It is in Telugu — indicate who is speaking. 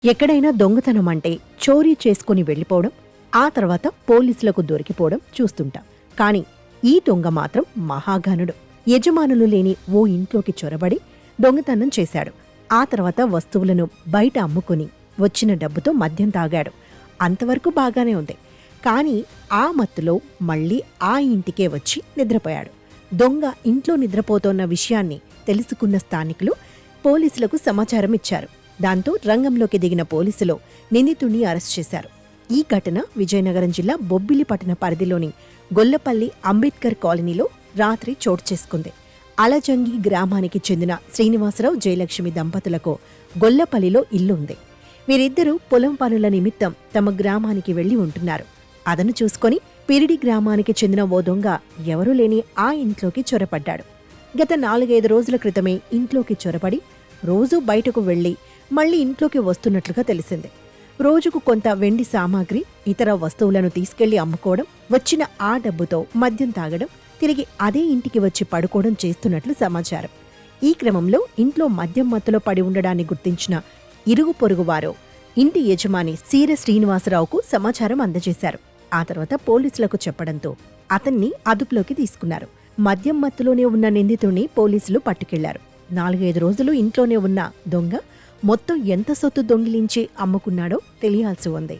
Speaker 1: ఎక్కడైనా దొంగతనం అంటే చోరీ చేసుకుని వెళ్ళిపోవడం, ఆ తర్వాత పోలీసులకు దొరికిపోవడం చూస్తుంటాం. కాని ఈ దొంగ మాత్రం మహాఘనుడు. యజమానులు లేని ఓ ఇంట్లోకి చొరబడి దొంగతనం చేశాడు. ఆ తర్వాత వస్తువులను బయట అమ్ముకుని వచ్చిన డబ్బుతో మద్యం తాగాడు. అంతవరకు బాగానే ఉంది. కాని ఆ మత్తులో మళ్లీ ఆ ఇంటికే వచ్చి నిద్రపోయాడు. దొంగ ఇంట్లో నిద్రపోతోన్న విషయాన్ని తెలుసుకున్న స్థానికులు పోలీసులకు సమాచారం ఇచ్చారు. దాంతో రంగంలోకి దిగిన పోలీసులు నిందితుడిని అరెస్ట్ చేశారు. ఈ ఘటన విజయనగరం జిల్లా బొబ్బిలి పట్టణ పరిధిలోని గొల్లపల్లి అంబేద్కర్ కాలనీలో రాత్రి చోటు చేసుకుంది. అలజంగి గ్రామానికి చెందిన శ్రీనివాసరావు జయలక్ష్మి దంపతులకు గొల్లపల్లిలో ఇల్లు ఉంది. వీరిద్దరూ పొలం పనుల నిమిత్తం తమ గ్రామానికి వెళ్లి ఉంటున్నారు. అదను చూసుకొని పిరిడి గ్రామానికి చెందిన ఓ దొంగ ఎవరూ లేని ఆ ఇంట్లోకి చొరపడ్డాడు. గత 4-5 రోజుల క్రితమే ఇంట్లోకి చొరబడి రోజూ బయటకు వెళ్లి మళ్లీ ఇంట్లోకి వస్తున్నట్లుగా తెలిసింది. రోజుకు కొంత వెండి సామాగ్రి, ఇతర వస్తువులను తీసుకెళ్లి అమ్ముకోవడం, వచ్చిన ఆ డబ్బుతో మద్యం తాగడం, తిరిగి అదే ఇంటికి వచ్చి పడుకోవడం చేస్తున్నట్లు సమాచారం. ఈ క్రమంలో ఇంట్లో మద్యం మత్తులో పడి ఉండడాన్ని గుర్తించిన ఇరుగు పొరుగు వారు ఇంటి యజమాని సీర శ్రీనివాసరావుకు సమాచారం అందజేశారు. ఆ తర్వాత పోలీసులకు చెప్పడంతో అతన్ని అదుపులోకి తీసుకున్నారు. మద్యం మత్తులోనే ఉన్న నిందితుడిని పోలీసులు పట్టుకెళ్లారు. 4-5 రోజులు ఇంట్లోనే ఉన్న దొంగ మొత్తం ఎంత సొత్తు దొంగిలించి అమ్ముకున్నాడో తెలియాల్సి ఉంది.